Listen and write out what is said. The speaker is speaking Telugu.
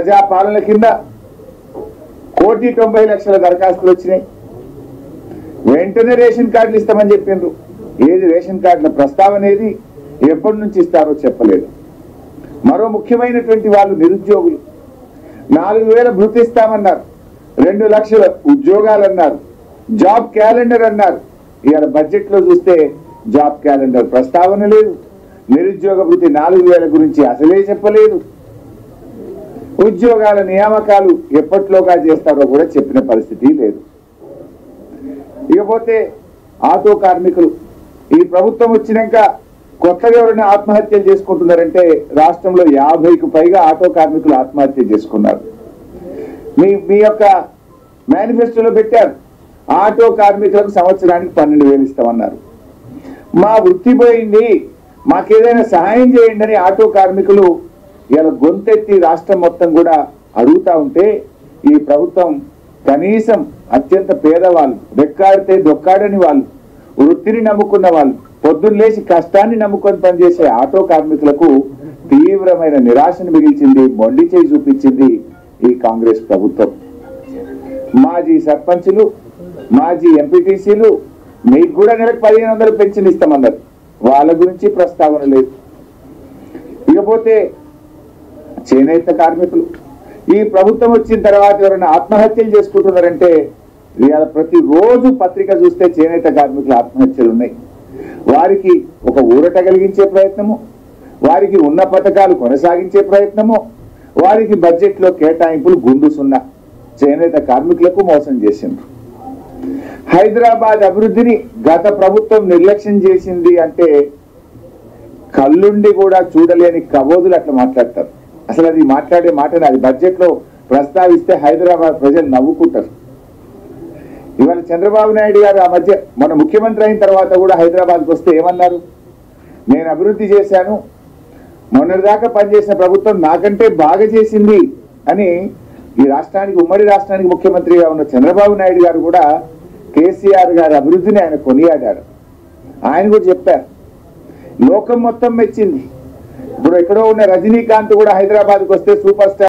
ప్రజాపాలన కింద 1,90,00,000 దరఖాస్తులు వచ్చినాయి. వెంటనే రేషన్ కార్డులు ఇస్తామని చెప్పిండ్రు. ఏది రేషన్ కార్డుల ప్రస్తావన ఏది, ఎప్పటి నుంచి ఇస్తారో చెప్పలేదు. మరో ముఖ్యమైనటువంటి వాళ్ళు నిరుద్యోగులు 4,000 భృతి ఇస్తామన్నారు, 2 లక్షల ఉద్యోగాలు అన్నారు, జాబ్ క్యాలెండర్ అన్నారు. ఇవాళ బడ్జెట్ లో చూస్తే జాబ్ క్యాలెండర్ ప్రస్తావన లేదు, నిరుద్యోగ భృతి 4,000 గురించి అసలే చెప్పలేదు, ఉద్యోగాల నియామకాలు ఎప్పట్లోగా చేస్తారో కూడా చెప్పిన పరిస్థితి లేదు. ఇకపోతే ఆటో కార్మికులు, ఈ ప్రభుత్వం వచ్చినాక కొత్తగా ఎవరైనా ఆత్మహత్యలు చేసుకుంటున్నారంటే రాష్ట్రంలో 50కు పైగా ఆటో కార్మికులు ఆత్మహత్య చేసుకున్నారు. మీ యొక్క మేనిఫెస్టోలో పెట్టారు, ఆటో కార్మికులకు సంవత్సరానికి 12,000 ఇస్తామన్నారు. మా వృత్తి పోయింది, మాకేదైనా సహాయం చేయండి అని ఆటో కార్మికులు ఇలా గొంతెత్తి రాష్ట్రం మొత్తం కూడా అడుగుతా ఉంటే ఈ ప్రభుత్వం కనీసం అత్యంత పేదవాళ్ళు, రెక్కాడితే దొక్కాడని వాళ్ళు, వృత్తిని నమ్ముకున్న వాళ్ళు, పొద్దున్న లేచి కష్టాన్ని నమ్ముకొని పనిచేసే ఆటో కార్మికులకు తీవ్రమైన నిరాశను మిగిల్చింది, మొండి చేయి చూపించింది ఈ కాంగ్రెస్ ప్రభుత్వం. మాజీ సర్పంచులు, మాజీ ఎంపీటీసీలు మీకు కూడా నెలకు 1,500 పెన్షన్ ఇస్తామన్నారు, వాళ్ళ గురించి ప్రస్తావన లేదు. ఇకపోతే చేనేత కార్మికులు, ఈ ప్రభుత్వం వచ్చిన తర్వాత ఎవరైనా ఆత్మహత్యలు చేసుకుంటున్నారంటే ఇవాళ ప్రతిరోజు పత్రిక చూస్తే చేనేత కార్మికుల ఆత్మహత్యలు ఉన్నాయి. వారికి ఒక ఊరట కలిగించే ప్రయత్నము, వారికి ఉన్న పథకాలు కొనసాగించే ప్రయత్నము, వారికి బడ్జెట్ లో కేటాయింపులు గుండు సున్నా చేనేత కార్మికులకు మోసం చేసిండ్రు. హైదరాబాద్ అభివృద్ధిని గత ప్రభుత్వం నిర్లక్ష్యం చేసింది అంటే కళ్ళుండి కూడా చూడలేని కబోదులు అట్లా మాట్లాడతారు. అసలు అది మాట్లాడే మాటని అది బడ్జెట్ లో ప్రస్తావిస్తే హైదరాబాద్ ప్రజలు నవ్వుకుంటారు. ఇవాళ చంద్రబాబు నాయుడు గారు ఆ మధ్య మన ముఖ్యమంత్రి అయిన తర్వాత కూడా హైదరాబాద్కి వస్తే ఏమన్నారు, నేను అభివృద్ధి చేశాను, మొన్నటిదాకా పనిచేసిన ప్రభుత్వం నాకంటే బాగా చేసింది అని ఈ రాష్ట్రానికి, ఉమ్మడి రాష్ట్రానికి ముఖ్యమంత్రిగా ఉన్న చంద్రబాబు నాయుడు గారు కూడా కేసీఆర్ గారి అభివృద్ధిని ఆయన కొనియాడారు. ఆయన కూడా చెప్పారు, లోకం మొత్తం మెచ్చింది. ఇప్పుడు ఎక్కడో ఉన్న రజనీకాంత్ కూడా హైదరాబాద్కి వస్తే సూపర్ స్టార్